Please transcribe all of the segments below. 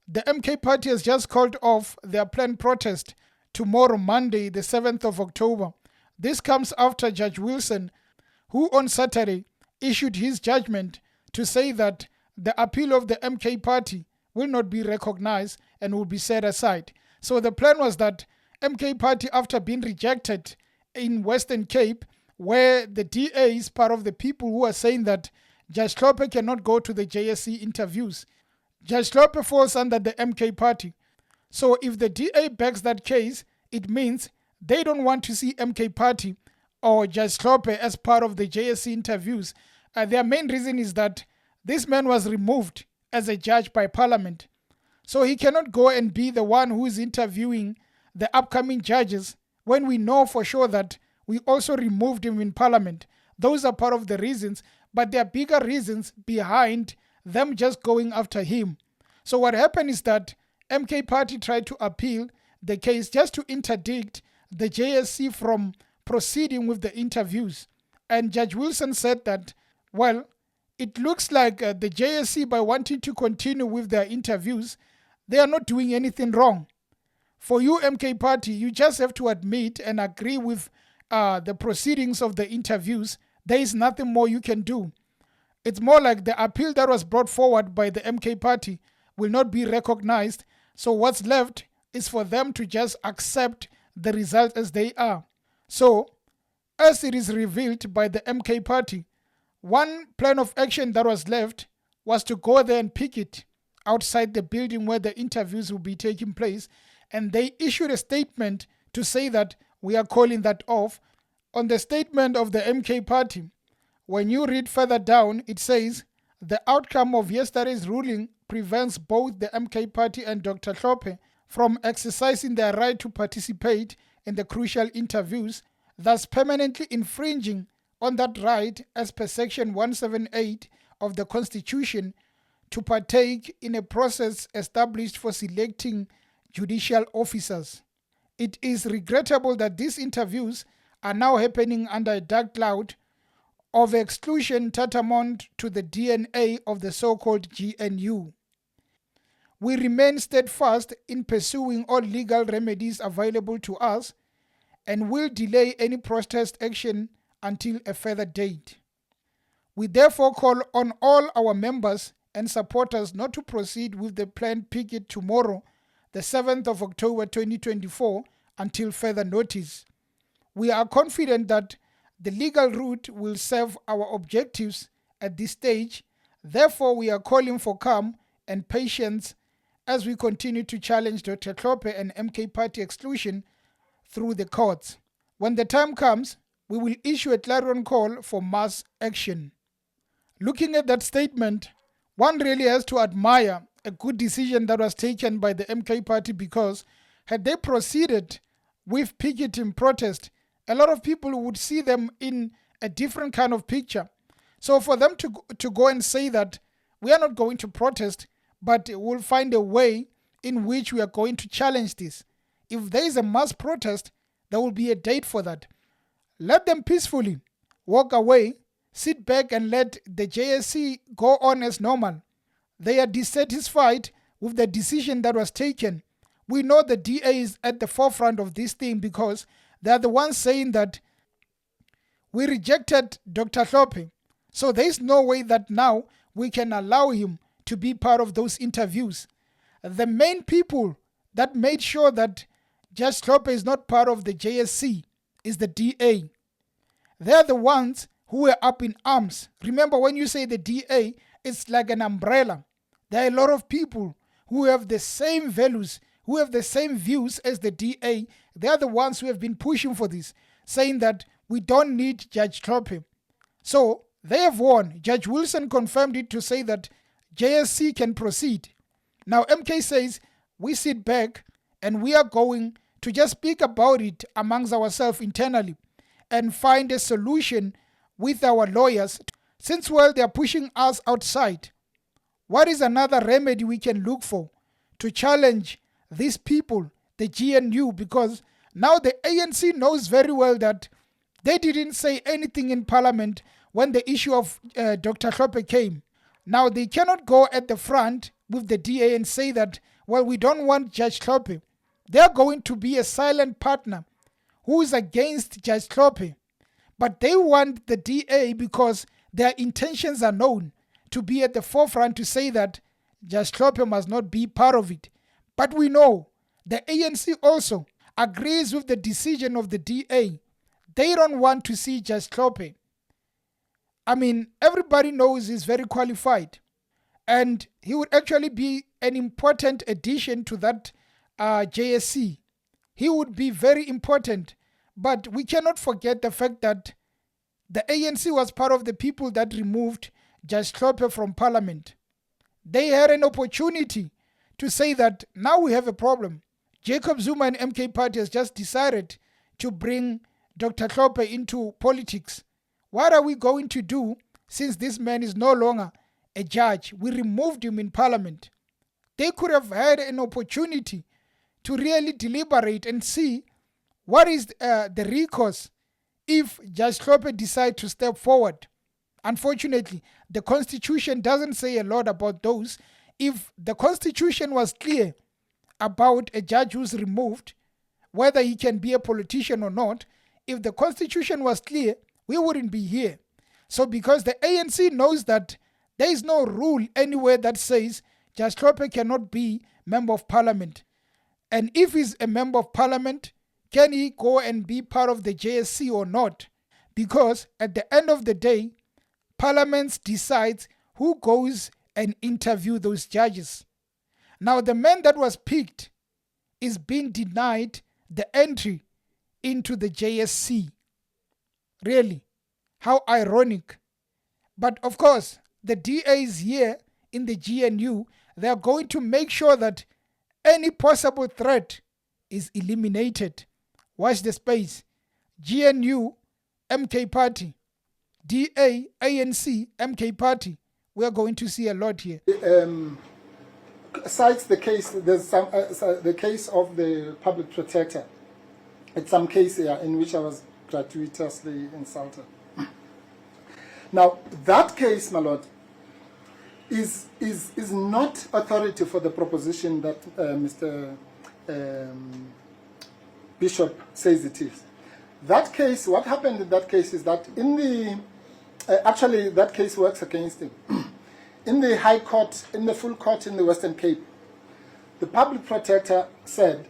The MK party has just called off their planned protest tomorrow, Monday, the 7th of October. This comes after Judge Wilson, who on Saturday issued his judgment to say that the appeal of the MK party will not be recognized and will be set aside. So the plan was that MK party, after being rejected in Western Cape, where the DA is part of the people who are saying that Judge Hlophe cannot go to the JSC interviews. Judge Hlophe falls under the MK party. So if the DA backs that case, it means they don't want to see MK party or Judge Hlophe as part of the JSC interviews. Their main reason is that this man was removed as a judge by Parliament. So he cannot go and be the one who is interviewing the upcoming judges when we know for sure that we also removed him in Parliament. Those are part of the reasons, but there are bigger reasons behind them just going after him. So what happened is that MK party tried to appeal the case just to interdict the JSC from proceeding with the interviews. And Judge Wilson said that, well, it looks like the JSC, by wanting to continue with their interviews, they are not doing anything wrong. For you, MK party, you just have to admit and agree with the proceedings of the interviews. There is nothing more you can do. It's more like the appeal that was brought forward by the MK party will not be recognized. So what's left is for them to just accept the result as they are. So, as it is revealed by the MK party, one plan of action that was left was to go there and picket outside the building where the interviews will be taking place. And they issued a statement to say that we are calling that off. On the statement of the MK party, when you read further down, it says, the outcome of yesterday's ruling prevents both the MK party and Dr. Hlophe from exercising their right to participate in the crucial interviews, thus permanently infringing on that right as per Section 178 of the Constitution to partake in a process established for selecting judicial officers. It is regrettable that these interviews are now happening under a dark cloud of exclusion tantamount to the DNA of the so-called GNU. We remain steadfast in pursuing all legal remedies available to us and will delay any protest action until a further date. We therefore call on all our members and supporters not to proceed with the planned picket tomorrow, the 7th of October 2024, until further notice. We are confident that the legal route will serve our objectives at this stage. Therefore, we are calling for calm and patience as we continue to challenge Dr. Hlophe and MK party exclusion through the courts. When the time comes, we will issue a clarion call for mass action. Looking at that statement, one really has to admire a good decision that was taken by the MK party, because had they proceeded with picketing protest, a lot of people would see them in a different kind of picture. So for them to go and say that we are not going to protest, but we'll find a way in which we are going to challenge this. If there is a mass protest, there will be a date for that. Let them peacefully walk away, sit back and let the JSC go on as normal. They are dissatisfied with the decision that was taken. We know the DA is at the forefront of this thing because they are the ones saying that we rejected Dr. Hlophe. So there is no way that now we can allow him to be part of those interviews. The main people that made sure that Judge Hlophe is not part of the JSC is the DA. They are the ones who were up in arms. Remember, when you say the DA, it's like an umbrella. There are a lot of people who have the same values, who have the same views as the DA. They are the ones who have been pushing for this, saying that we don't need Judge Hlophe. So they have won. Judge Wilson confirmed it to say that JSC can proceed. Now MK says we sit back and we are going to just speak about it amongst ourselves internally and find a solution with our lawyers. Since, well, they are pushing us outside, what is another remedy we can look for to challenge these people, the GNU? Because now the ANC knows very well that they didn't say anything in Parliament when the issue of Dr. Hlophe came. Now they cannot go at the front with the DA and say that, well, we don't want Judge Tlhophe. They're going to be a silent partner who is against Judge Tlhophe. But they want the DA, because their intentions are known, to be at the forefront to say that Judge Tlhophe must not be part of it. But we know the ANC also agrees with the decision of the DA. They don't want to see Judge Tlhophe. I mean, everybody knows he's very qualified, and he would actually be an important addition to that JSC. He would be very important, but we cannot forget the fact that the ANC was part of the people that removed Judge Tlhophe from parliament. They had an opportunity to say that now we have a problem. Jacob Zuma and MK Party has just decided to bring Dr. Tlhophe into politics. What are we going to do since this man is no longer a judge? We removed him in parliament. They could have had an opportunity to really deliberate and see what is the recourse if Judge Tlhophe decides to step forward. Unfortunately, the Constitution doesn't say a lot about those. If the Constitution was clear about a judge who's removed, whether he can be a politician or not, if the Constitution was clear, we wouldn't be here. So because the ANC knows that there is no rule anywhere that says Judge Tlhophe cannot be member of parliament. And if he's a member of parliament, can he go and be part of the JSC or not? Because at the end of the day, parliament decides who goes and interview those judges. Now the man that was picked is being denied the entry into the JSC. Really, how ironic. But of course, the DAs here in the GNU, they are going to make sure that any possible threat is eliminated. Watch the space. GNU, MK Party, DA, ANC, MK Party. We are going to see a lot here. Cites the case, there's some the case of the public protector. It's some case here in which I was gratuitously insulted. Now, that case, my lord, is not authority for the proposition that Mr. Bishop says it is. That case, what happened in that case is that in the, actually that case works against him. In the High Court, in the full court in the Western Cape, the public protector said,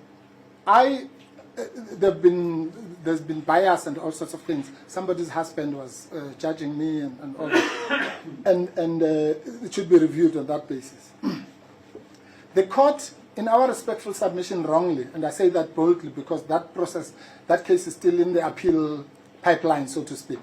there's been bias and all sorts of things. Somebody's husband was judging me and all that. and it should be reviewed on that basis. The court, in our respectful submission, wrongly, and I say that boldly because that process, that case is still in the appeal pipeline, so to speak.